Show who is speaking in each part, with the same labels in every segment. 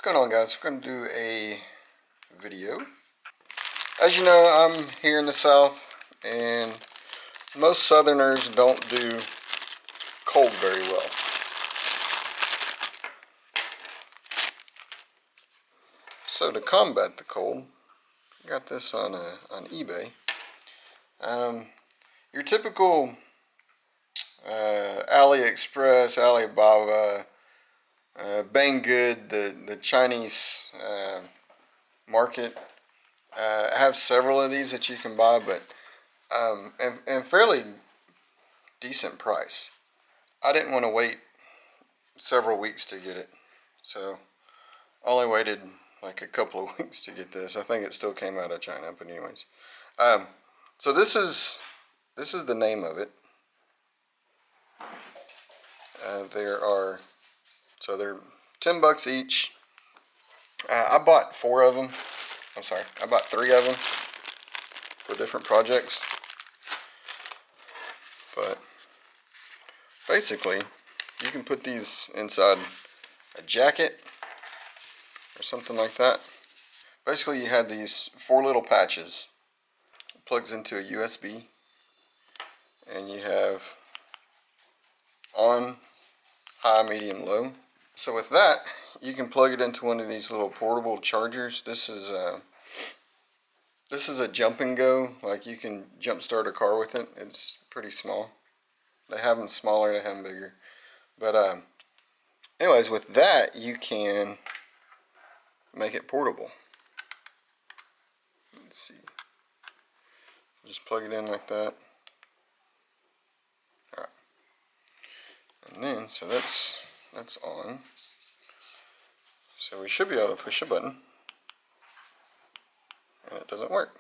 Speaker 1: going on, guys? We're going to do a video. As you know, I'm here in the South, and most Southerners don't do cold very well. So to combat the cold, I got this on eBay. Your typical AliExpress, Alibaba, Banggood, the Chinese market. I have several of these that you can buy, but and fairly decent price. I didn't want to wait several weeks to get it, so I only waited like a couple of weeks to get this. I think it still came out of China, but anyways. So this is the name of it. They're $10 each. I bought 4 of them. I'm sorry, I bought 3 of them for different projects. But basically, you can put these inside a jacket or something like that. Basically, you have these 4 little patches. It plugs into a USB, and you have on, high, medium, low. So with that, you can plug it into one of these little portable chargers. This is a jump and go. Like, you can jump start a car with it. It's pretty small. They have them smaller, they have them bigger. But anyways, with that, you can make it portable. Let's see. Just plug it in like that. Alright. And then, so that's on. So we should be able to push a button. And it doesn't work.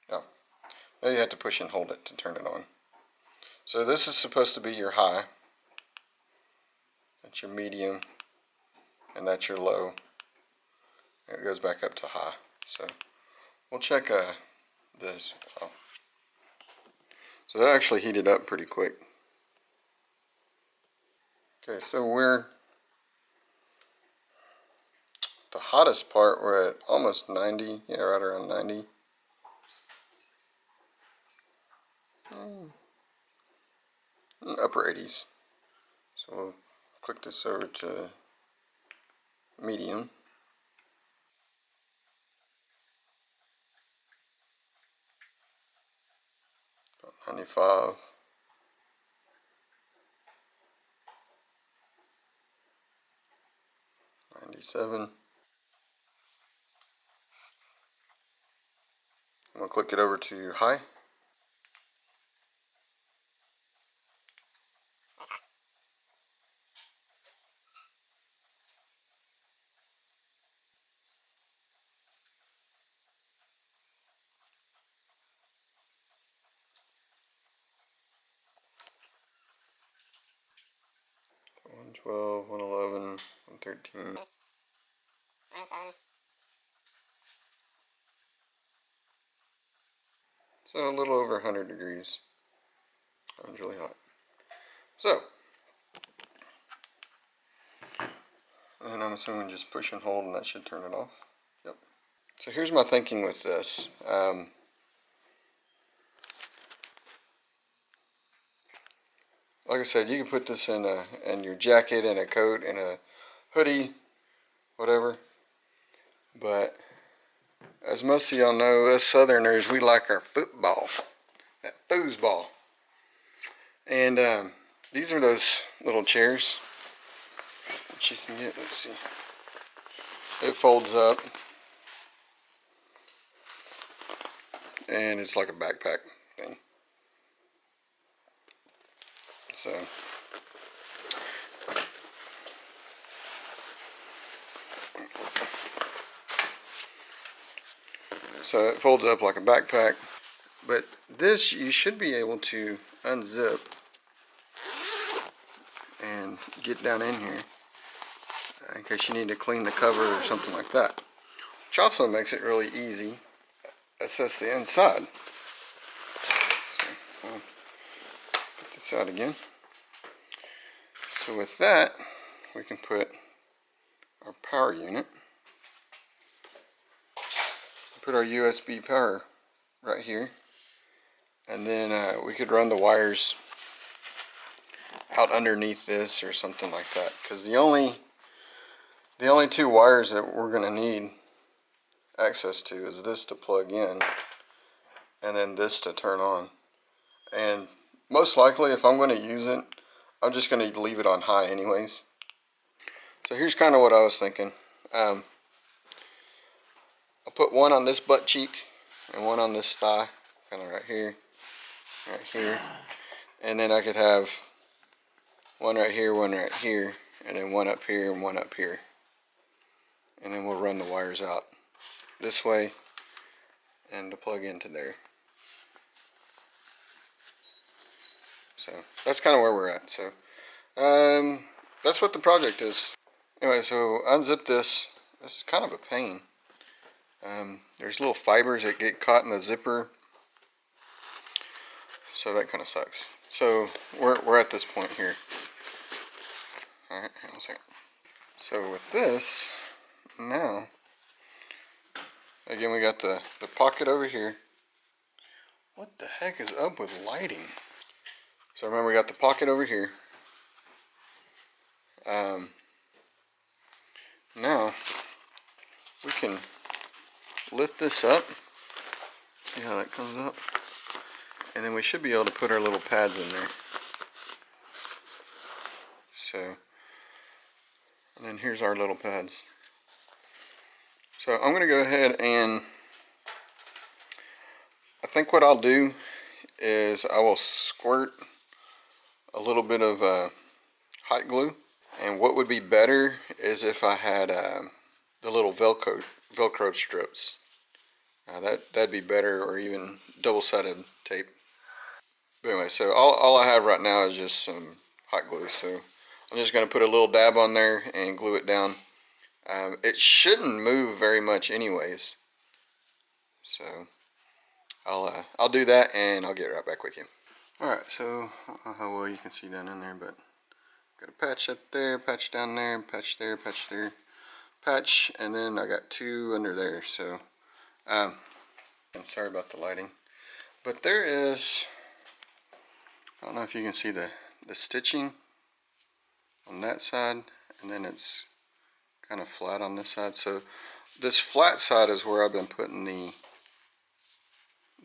Speaker 1: No. Now you have to push and hold it to turn it on. So this is supposed to be your high. That's your medium. And that's your low. It goes back up to high. So we'll check this. Oh. So that actually heated up pretty quick. Okay, so we're the hottest part. We're at almost 90. Yeah, right around 90. Upper 80s. So we'll click this over to medium. About 95. 97. I'm going to click it over to high. One 12, 111, 113. So a little over 100 degrees. That was really hot. So, and I'm assuming just push and hold and that should turn it off. Yep. So here's my thinking with this. Like I said, you can put this in your jacket, in a coat, in a hoodie, whatever. But as most of y'all know, us Southerners, we like our football, that foosball. And these are those little chairs that you can get. Let's see. It folds up, and it's like a backpack thing. So it folds up like a backpack. But this, you should be able to unzip and get down in here in case you need to clean the cover or something like that. Which also makes it really easy to assess the inside. So, put this out again. So with that, we can put our power unit, put our USB power right here, and then we could run the wires out underneath this or something like that, because the only two wires that we're going to need access to is this to plug in and then this to turn on. And most likely, if I'm going to use it, I'm just going to leave it on high anyways. So here's kind of what I was thinking. I'll put one on this butt cheek and one on this thigh, kind of right here, and then I could have one right here, and then one up here and one up here, and then we'll run the wires out this way and to plug into there. So that's kind of where we're at. So that's what the project is. Anyway, so unzip this. This is kind of a pain. There's little fibers that get caught in the zipper, so that kind of sucks. So we're at this point here. All right, hang on a second. So with this, now, again, we got the pocket over here. What the heck is up with lighting? So remember, we got the pocket over here. Now we can lift this up. See how that comes up? And then we should be able to put our little pads in there. So, and then here's our little pads. So I'm going to go ahead and I think what I'll do is I will squirt a little bit of hot glue. And what would be better is if I had the little Velcro strips. That'd be better, or even double-sided tape. But anyway, so all I have right now is just some hot glue. So I'm just going to put a little dab on there and glue it down. It shouldn't move very much anyways. So I'll do that and I'll get right back with you. Alright, so I don't know how well you can see down in there, but got a patch up there, patch down there, patch there, patch there, patch, and then I got two under there. So I'm sorry about the lighting, but there is, I don't know if you can see the stitching on that side, and then it's kind of flat on this side. So this flat side is where I've been putting the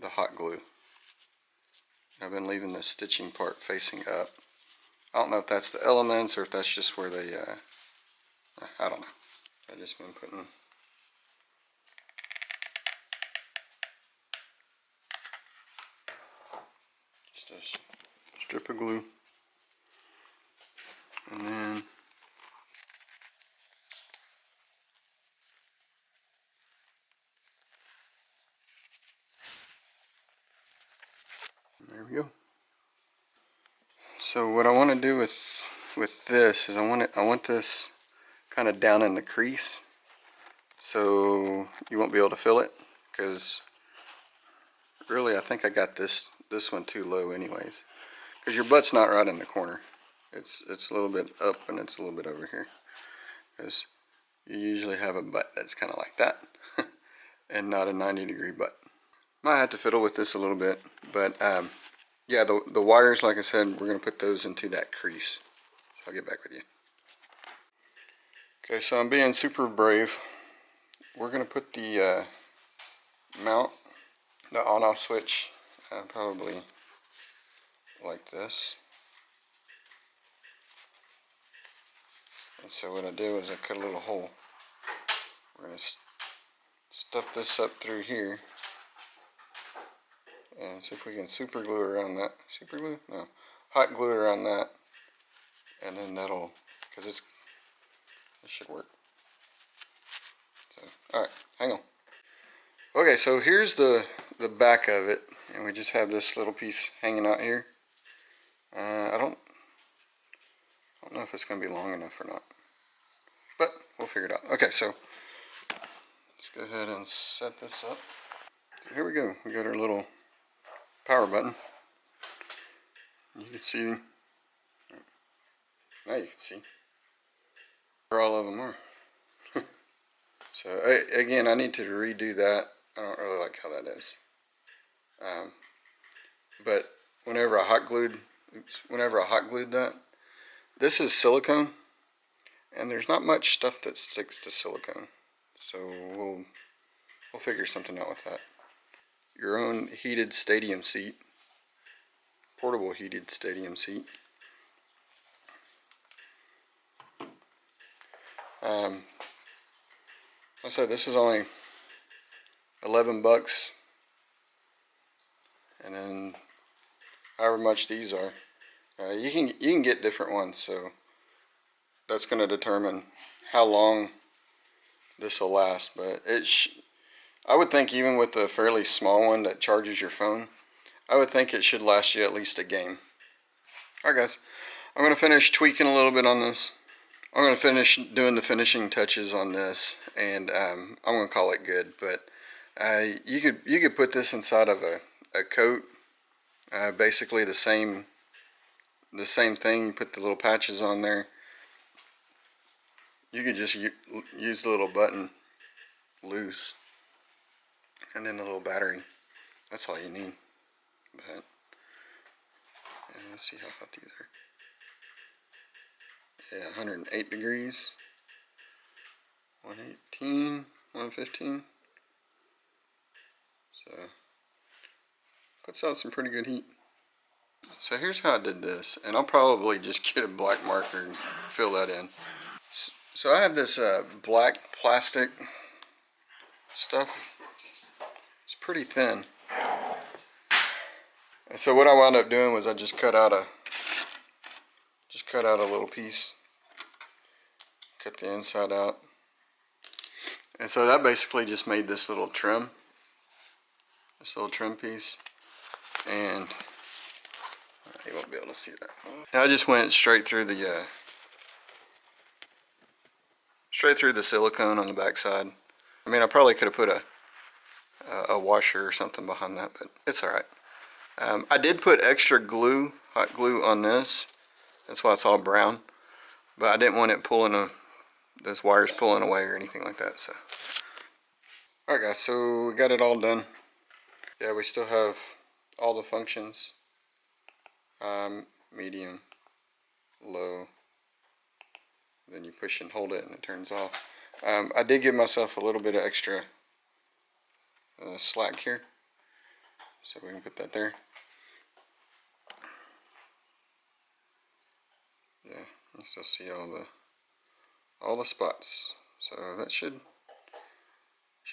Speaker 1: hot glue. I've been leaving the stitching part facing up. I don't know if that's the elements or if that's just where they, I don't know. I've just been putting just a strip of glue, and then there we go. So what I want to do with this is I want this kind of down in the crease, so you won't be able to feel it, because really I think I got this one too low anyways, because your butt's not right in the corner. It's a little bit up and it's a little bit over here, because you usually have a butt that's kind of like that and not a 90-degree butt. Might have to fiddle with this a little bit, but yeah, the wires, like I said, we're going to put those into that crease. So I'll get back with you. Okay, so I'm being super brave. We're going to put the mount, the on-off switch, probably like this. And so what I do is I cut a little hole. We're going to stuff this up through here. And see if we can super glue around that. Super glue? No. Hot glue around that. And then that'll, because it should work. So, alright, hang on. Okay, so here's the back of it. And we just have this little piece hanging out here. I don't know if it's going to be long enough or not. But we'll figure it out. Okay, so let's go ahead and set this up. Here we go. We got our little power button. You can see Now you can see where all of them are. So again, I need to redo that. I don't really like how that is. But whenever I hot glued that, this is silicone, and there's not much stuff that sticks to silicone. So we'll figure something out with that. Your own heated stadium seat, portable heated stadium seat. I said this was only 11 bucks, and then however much these are, you can get different ones, so that's going to determine how long this will last. But I would think even with a fairly small one that charges your phone, I would think it should last you at least a game. Alright guys, I'm going to finish tweaking a little bit on this. I'm going to finish doing the finishing touches on this, and I'm going to call it good. But you could put this inside of a coat, basically the same thing. You put the little patches on there. You could just use the little button loose, and then the little battery. That's all you need. But let's see how hot these are. Yeah, 108 degrees, 118, 115. So puts out some pretty good heat. So here's how I did this, and I'll probably just get a black marker and fill that in. So I have this black plastic stuff. It's pretty thin. And so what I wound up doing was I just cut out a little piece, cut the inside out, and so that basically just made this little trim piece, and you won't be able to see that. Now I just went straight through the silicone on the back side. I mean, I probably could have put a washer or something behind that, but it's alright. I did put extra glue, hot glue on this. That's why it's all brown. But I didn't want it those wires pulling away or anything like that. So, alright guys, so we got it all done. Yeah, we still have all the functions. Medium, low. Then you push and hold it and it turns off. I did give myself a little bit of extra slack here, so we can put that there. Yeah, you still see all the spots, so that should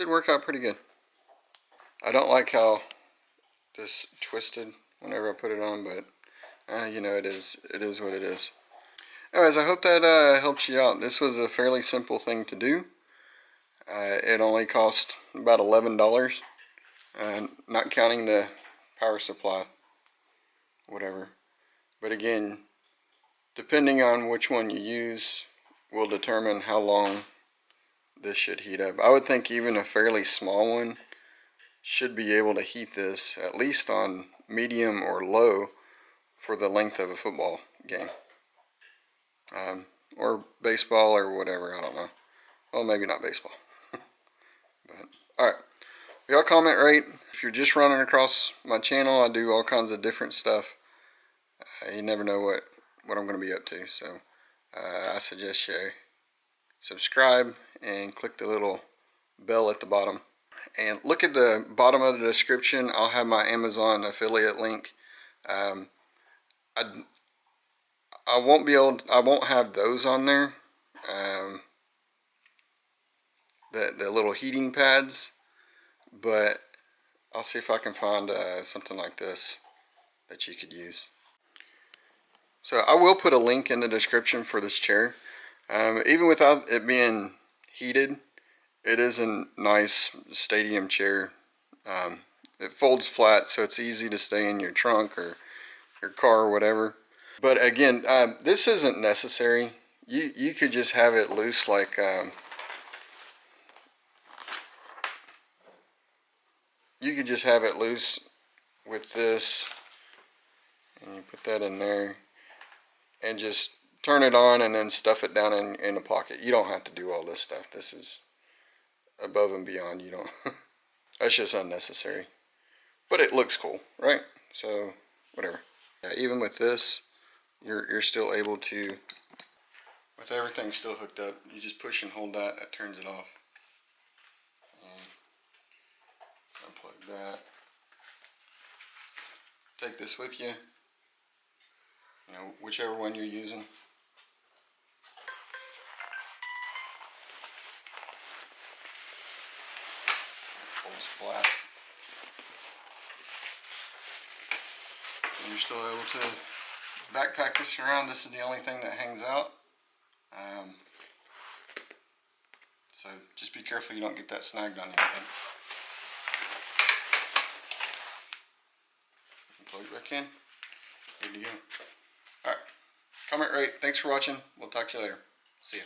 Speaker 1: work out pretty good. I don't like how this twisted whenever I put it on, but you know, it is what it is. Anyways, I hope that helps you out. This was a fairly simple thing to do. It only cost about $11, not counting the power supply, whatever. But again, depending on which one you use will determine how long this should heat up. I would think even a fairly small one should be able to heat this at least on medium or low for the length of a football game. Or baseball or whatever, I don't know. Well, maybe not baseball. But alright, y'all comment rate. If you're just running across my channel, I do all kinds of different stuff. You never know what I'm going to be up to, so I suggest you subscribe and click the little bell at the bottom. And look at the bottom of the description. I'll have my Amazon affiliate link. I won't have those on there. The little heating pads, but I'll see if I can find something like this that you could use. So I will put a link in the description for this chair. Even without it being heated, it is a nice stadium chair. It folds flat, so it's easy to stay in your trunk or your car or whatever. But again, this isn't necessary. You could just have it loose, like you could just have it loose with this, and you put that in there and just turn it on and then stuff it down in a pocket. You don't have to do all this stuff. This is above and beyond. You don't. That's just unnecessary. But it looks cool, right? So whatever. Yeah, even with this, you're still able to, with everything still hooked up, you just push and hold that. That turns it off. And unplug that. Take this with you. You know, whichever one you're using. Folds flat. And you're still able to backpack this around. This is the only thing that hangs out. So just be careful you don't get that snagged on anything. Plug it back in. Good to go. Alright. Comment, rate. Thanks for watching. We'll talk to you later. See ya.